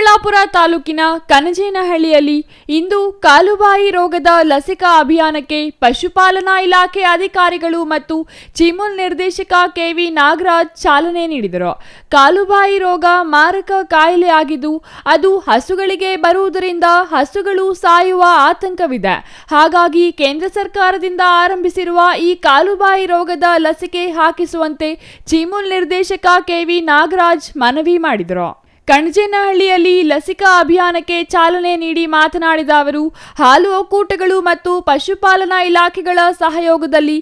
ಚಿಕ್ಕಬಳ್ಳಾಪುರ ತಾಲೂಕಿನ ಕನಜೇನಹಳ್ಳಿಯಲ್ಲಿ ಇಂದು ಕಾಲುಬಾಯಿ ರೋಗದ ಲಸಿಕಾ ಅಭಿಯಾನಕ್ಕೆ ಪಶುಪಾಲನಾ ಇಲಾಖೆ ಅಧಿಕಾರಿಗಳು ಮತ್ತು ಚಿಮುಲ್ ನಿರ್ದೇಶಕ ಕೆವಿ ನಾಗರಾಜ್ ಚಾಲನೆ ನೀಡಿದರು. ಕಾಲುಬಾಯಿ ರೋಗ ಮಾರಕ ಕಾಯಿಲೆಯಾಗಿದ್ದು ಅದು ಹಸುಗಳಿಗೆ ಬರುವುದರಿಂದ ಹಸುಗಳು ಸಾಯುವ ಆತಂಕವಿದೆ. ಹಾಗಾಗಿ ಕೇಂದ್ರ ಸರ್ಕಾರದಿಂದ ಆರಂಭಿಸಿರುವ ಈ ಕಾಲುಬಾಯಿ ರೋಗದ ಲಸಿಕೆ ಹಾಕಿಸುವಂತೆ ಚಿಮುಲ್ ನಿರ್ದೇಶಕ ಕೆವಿ ನಾಗರಾಜ್ ಮನವಿ ಮಾಡಿದರು. ಕಣಜೇನಹಳ್ಳಿಯಲ್ಲಿ ಲಸಿಕಾ ಅಭಿಯಾನಕ್ಕೆ ಚಾಲನೆ ನೀಡಿ ಮಾತನಾಡಿದ ಅವರು, ಹಾಲು ಒಕ್ಕೂಟಗಳು ಮತ್ತು ಪಶುಪಾಲನಾ ಇಲಾಖೆಗಳ ಸಹಯೋಗದಲ್ಲಿ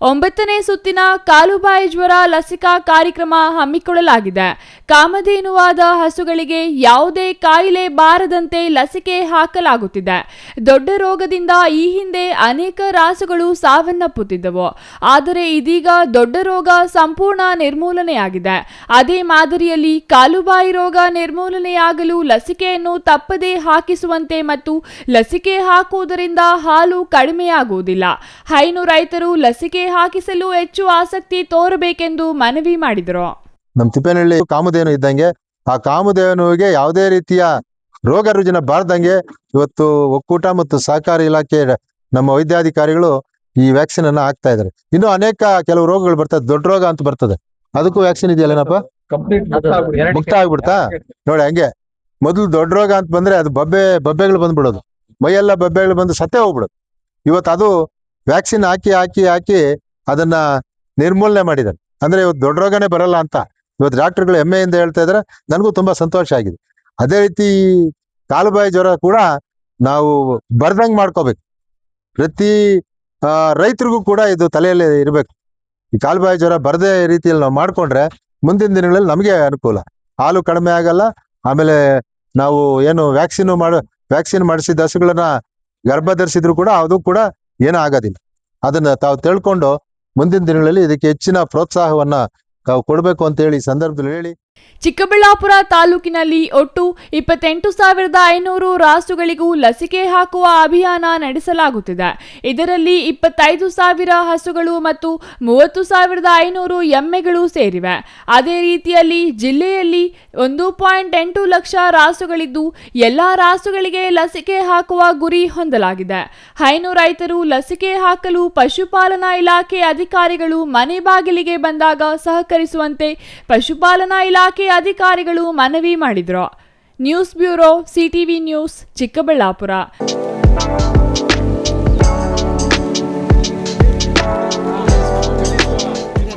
9ನೇ ಸುತ್ತಿನ ಕಾಲುಬಾಯಿ ಜ್ವರ ಲಸಿಕಾ ಕಾರ್ಯಕ್ರಮ ಹಮ್ಮಿಕೊಳ್ಳಲಾಗಿದೆ. ಕಾಮಧೇನುವಾದ ಹಸುಗಳಿಗೆ ಯಾವುದೇ ಕಾಯಿಲೆ ಬಾರದಂತೆ ಲಸಿಕೆ ಹಾಕಲಾಗುತ್ತಿದೆ. ದೊಡ್ಡ ರೋಗದಿಂದ ಈ ಹಿಂದೆ ಅನೇಕ ರಾಸುಗಳು ಸಾವನ್ನಪ್ಪುತ್ತಿದ್ದವು. ಆದರೆ ಇದೀಗ ದೊಡ್ಡ ರೋಗ ಸಂಪೂರ್ಣ ನಿರ್ಮೂಲನೆಯಾಗಿದೆ. ಅದೇ ಮಾದರಿಯಲ್ಲಿ ಕಾಲುಬಾಯಿ ರೋಗ ನಿರ್ಮೂಲನೆಯಾಗಲು ಲಸಿಕೆಯನ್ನು ತಪ್ಪದೇ ಹಾಕಿಸುವಂತೆ ಮತ್ತು ಲಸಿಕೆ ಹಾಕುವುದರಿಂದ ಹಾಲು ಕಡಿಮೆಯಾಗುವುದಿಲ್ಲ. ಹೈನು ರೈತರು ಲಸಿಕೆ ಹಾಕಿಸಲು ಹೆಚ್ಚು ಆಸಕ್ತಿ ತೋರಬೇಕೆಂದು ಮನವಿ ಮಾಡಿದರು. ನಮ್ಮ ತಿಪ್ಪೇನಹಳ್ಳಿ ಕಾಮಧೇನು ಇದ್ದಂಗೆ ಆ ಕಾಮಧೇನುವಿಗೆ ಯಾವುದೇ ರೀತಿಯ ರೋಗ ರುಜಿನ ಬಾರ್ದಂಗೆ ಇವತ್ತು ಒಕ್ಕೂಟ ಮತ್ತು ಸಹಕಾರಿ ಇಲಾಖೆ ನಮ್ಮ ವೈದ್ಯಾಧಿಕಾರಿಗಳು ಈ ವ್ಯಾಕ್ಸಿನ್ ಅನ್ನ ಹಾಕ್ತಾ ಇದ್ದಾರೆ. ಇನ್ನು ಅನೇಕ ಕೆಲವು ರೋಗಗಳು ಬರ್ತದೆ, ದೊಡ್ಡ ರೋಗ ಅಂತ ಬರ್ತದೆ, ಅದಕ್ಕೂ ವ್ಯಾಕ್ಸಿನ್ ಇದೆಯಲ್ಲೇನಪ್ಪ? ಮುಕ್ತ ಆಗ್ಬಿಡ್ತಾ ನೋಡಿ. ಹಂಗೆ ಮೊದಲು ದೊಡ್ಡ ರೋಗ ಅಂತ ಬಂದ್ರೆ ಅದು ಬಬ್ಬೆಗಳು ಬಂದ್ಬಿಡೋದು, ಮೈಯೆಲ್ಲ ಬಬ್ಬೆಗಳು ಬಂದು ಸತ್ತೇ ಹೋಗ್ಬಿಡೋದು. ಇವತ್ತು ಅದು ವ್ಯಾಕ್ಸಿನ್ ಹಾಕಿ ಅದನ್ನ ನಿರ್ಮೂಲನೆ ಮಾಡಿದ್ದಾರೆ. ಅಂದ್ರೆ ಇವತ್ತು ದೊಡ್ಡ ರೋಗನೇ ಬರಲ್ಲ ಅಂತ ಇವತ್ತು ಡಾಕ್ಟರ್ಗಳು ಹೆಮ್ಮೆಯಿಂದ ಹೇಳ್ತಾ ಇದಾರೆ. ನನಗೂ ತುಂಬಾ ಸಂತೋಷ ಆಗಿದೆ. ಅದೇ ರೀತಿ ಕಾಲುಬಾಯಿ ಜ್ವರ ಕೂಡ ನಾವು ಬರ್ದಂಗ್ ಮಾಡ್ಕೋಬೇಕು. ಪ್ರತಿ ರೈತರಿಗೂ ಕೂಡ ಇದು ತಲೆಯಲ್ಲಿ ಇರಬೇಕು. ಈ ಕಾಲುಬಾಯಿ ಜ್ವರ ಬರದೇ ರೀತಿಯಲ್ಲಿ ನಾವು ಮಾಡ್ಕೊಂಡ್ರೆ ಮುಂದಿನ ದಿನಗಳಲ್ಲಿ ನಮಗೆ ಅನುಕೂಲ. ಹಾಲು ಕಡಿಮೆ ಆಗಲ್ಲ. ಆಮೇಲೆ ನಾವು ಏನು ವ್ಯಾಕ್ಸಿನ್ ಮಾಡಿಸಿದ ಹಸುಗಳನ್ನ ಗರ್ಭ ಧರಿಸಿದ್ರು ಕೂಡ ಅದು ಕೂಡ ಏನೂ ಆಗೋದಿಲ್ಲ. ಅದನ್ನ ತಾವು ತಿಳ್ಕೊಂಡು ಮುಂದಿನ ದಿನಗಳಲ್ಲಿ ಇದಕ್ಕೆ ಹೆಚ್ಚಿನ ಪ್ರೋತ್ಸಾಹವನ್ನ ತಾವು ಕೊಡಬೇಕು ಅಂತ ಹೇಳಿ ಸಂದರ್ಭದಲ್ಲಿ ಹೇಳಿ. ಚಿಕ್ಕಬಳ್ಳಾಪುರ ತಾಲೂಕಿನಲ್ಲಿ ಒಟ್ಟು 28,500 ರಾಸುಗಳಿಗೂ ಲಸಿಕೆ ಹಾಕುವ ಅಭಿಯಾನ ನಡೆಸಲಾಗುತ್ತಿದೆ. ಇದರಲ್ಲಿ 25,000 ಹಸುಗಳು ಮತ್ತು 30,500 ಎಮ್ಮೆಗಳು ಸೇರಿವೆ. ಅದೇ ರೀತಿಯಲ್ಲಿ ಜಿಲ್ಲೆಯಲ್ಲಿ 1.8 ಲಕ್ಷ ರಾಸುಗಳಿದ್ದು ಎಲ್ಲಾ ರಾಸುಗಳಿಗೆ ಲಸಿಕೆ ಹಾಕುವ ಗುರಿ ಹೊಂದಲಾಗಿದೆ. ಹೈನು ರೈತರು ಲಸಿಕೆ ಹಾಕಲು ಪಶುಪಾಲನಾ ಇಲಾಖೆ ಅಧಿಕಾರಿಗಳು ಮನೆ ಬಾಗಿಲಿಗೆ ಬಂದಾಗ ಸಹಕರಿಸುವಂತೆ ಪಶುಪಾಲನಾ ಇಲಾಖೆ ಅಧಿಕಾರಿಗಳು ಮನವಿ ಮಾಡಿದರು. News bureau, CTV news, Chikkaballapur.